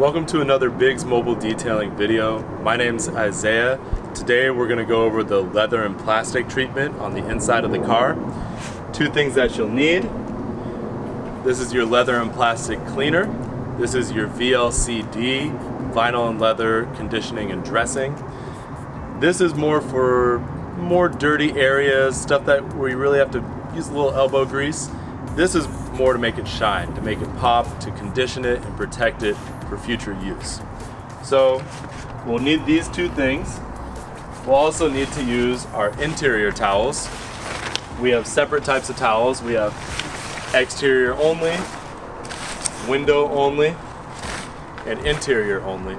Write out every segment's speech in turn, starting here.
Welcome to another Biggs Mobile Detailing video. My name's Isaiah. Today we're going to go over the leather and plastic treatment on the inside of the car. Two things that you'll need. This is your leather and plastic cleaner. This is your VLCD, vinyl and leather conditioning and dressing. This is more for more dirty areas, stuff that where you really have to use a little elbow grease. This is more to make it shine, to make it pop, to condition it and protect it for future use. So we'll need these two things. We'll also need to use our interior towels. We have separate types of towels. We have exterior only, window only, and interior only.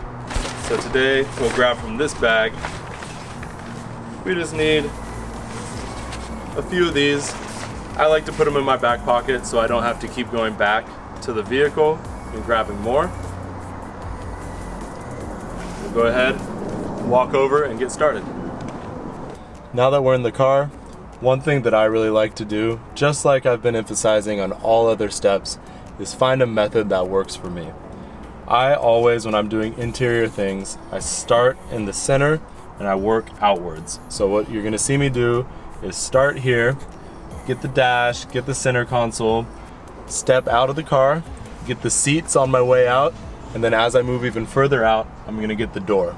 So today we'll grab from this bag. We just need a few of these. I like to put them in my back pocket so I don't have to keep going back to the vehicle and grabbing more. We'll go ahead, walk over and get started. Now that we're in the car, one thing that I really like to do, just like I've been emphasizing on all other steps, is find a method that works for me. I always, when I'm doing interior things, I start in the center and I work outwards. So what you're gonna see me do is start here, get the dash, get the center console, step out of the car, get the seats on my way out, and then as I move even further out, I'm gonna get the door.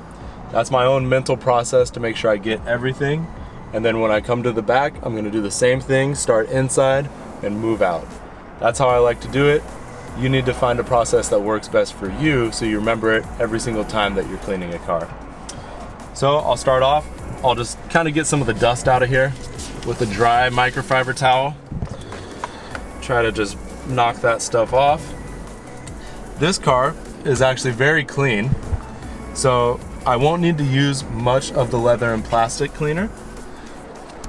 That's my own mental process to make sure I get everything. And then when I come to the back, I'm gonna do the same thing, start inside and move out. That's how I like to do it. You need to find a process that works best for you so you remember it every single time that you're cleaning a car. So I'll start off, I'll just kind of get some of the dust out of here with a dry microfiber towel. Try to just knock that stuff off. This car is actually very clean, so I won't need to use much of the leather and plastic cleaner,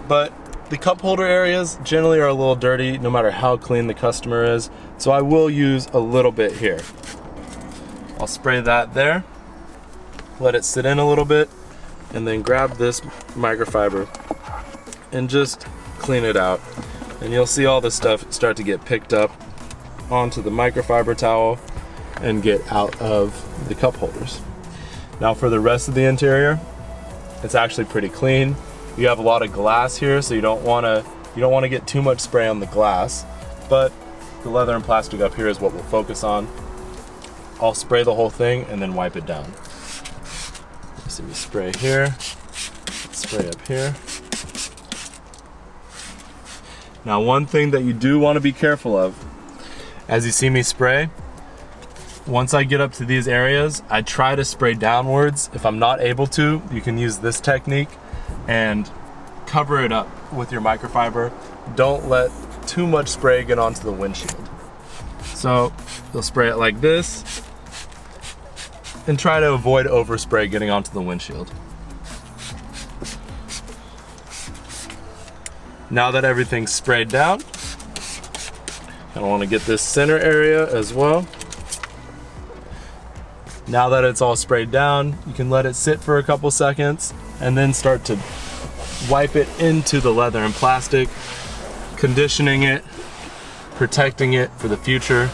but the cup holder areas generally are a little dirty no matter how clean the customer is, so I will use a little bit here. I'll spray that there, let it sit in a little bit, and then grab this microfiber and just clean it out. And you'll see all this stuff start to get picked up onto the microfiber towel and get out of the cup holders. Now for the rest of the interior, it's actually pretty clean. You have a lot of glass here, so you don't want to get too much spray on the glass, but the leather and plastic up here is what we'll focus on. I'll spray the whole thing and then wipe it down. So we spray here, spray up here. Now one thing that you do want to be careful of, as you see me spray, once I get up to these areas, I try to spray downwards. If I'm not able to, you can use this technique and cover it up with your microfiber. Don't let too much spray get onto the windshield. So you'll spray it like this and try to avoid overspray getting onto the windshield. Now that everything's sprayed down, I want to get this center area as well. Now that it's all sprayed down, you can let it sit for a couple seconds and then start to wipe it into the leather and plastic, conditioning it, protecting it for the future,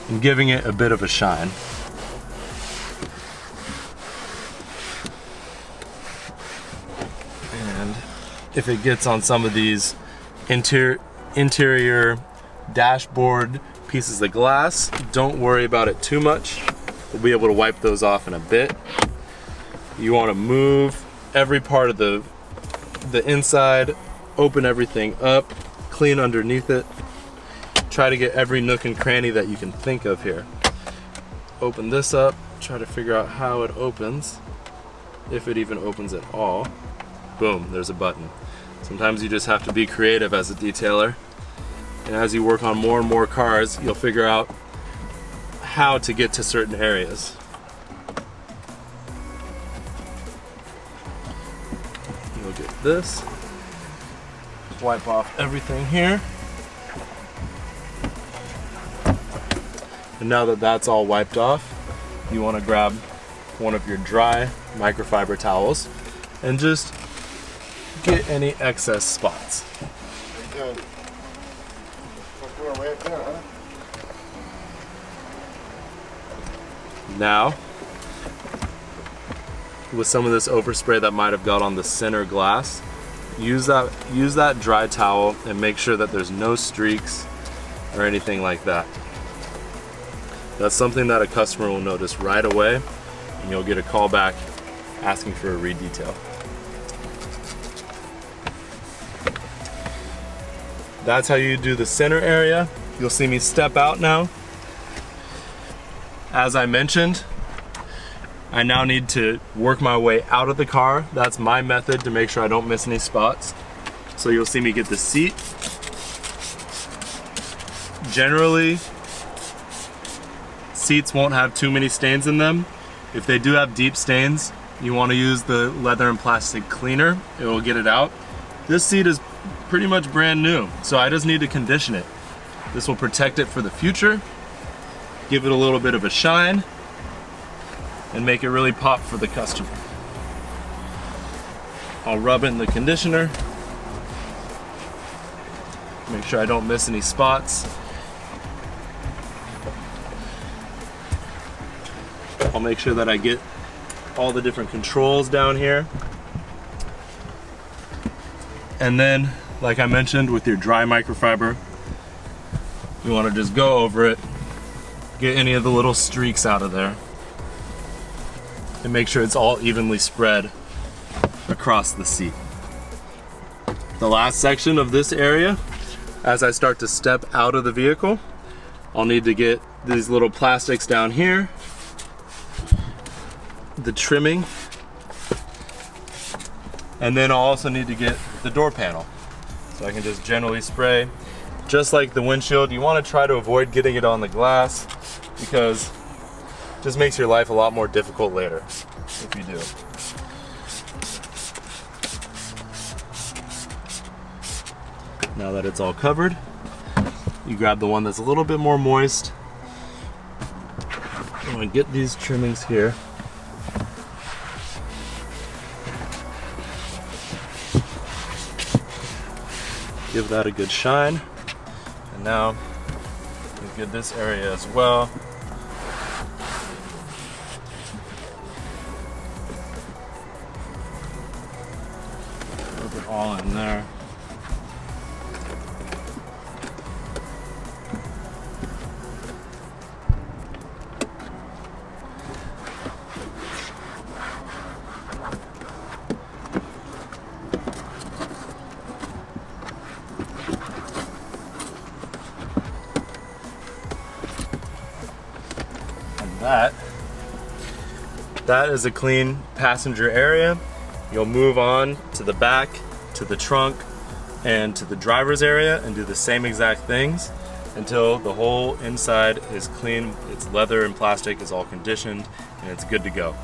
and giving it a bit of a shine. And if it gets on some of these interior dashboard pieces of glass, don't worry about it too much. We'll be able to wipe those off in a bit. You want to move every part of the inside, open everything up, clean underneath it. Try to get every nook and cranny that you can think of here. Open this up, try to figure out how it opens, if it even opens at all. Boom, there's a button. Sometimes you just have to be creative as a detailer. And as you work on more and more cars, you'll figure out how to get to certain areas. You'll get this. Wipe off everything here. And now that that's all wiped off, you want to grab one of your dry microfiber towels and just get any excess spots. Now, with some of this overspray that might have got on the center glass, use that dry towel and make sure that there's no streaks or anything like that. That's something that a customer will notice right away, and you'll get a call back asking for a re-detail. That's how you do the center area. You'll see me step out now. As I mentioned, I now need to work my way out of the car. That's my method to make sure I don't miss any spots. So you'll see me get the seat. Generally, seats won't have too many stains in them. If they do have deep stains, you want to use the leather and plastic cleaner. It will get it out. This seat is pretty much brand new, so I just need to condition it. This will protect it for the future, give it a little bit of a shine, and make it really pop for the customer. I'll rub it in the conditioner, make sure I don't miss any spots. I'll make sure that I get all the different controls down here. And then, like I mentioned, with your dry microfiber, you want to just go over it, get any of the little streaks out of there, and make sure it's all evenly spread across the seat. The last section of this area, as I start to step out of the vehicle, I'll need to get these little plastics down here, the trimming, and then I'll also need to get the door panel. So I can just generally spray. Just like the windshield, you want to try to avoid getting it on the glass because it just makes your life a lot more difficult later if you do. Now that it's all covered, you grab the one that's a little bit more moist. I'm going to get these trimmings here. Give that a good shine. And now we get this area as well. Rub it all in there. That is a clean passenger area. You'll move on to the back, to the trunk, and to the driver's area and do the same exact things until the whole inside is clean, its leather and plastic is all conditioned, and it's good to go.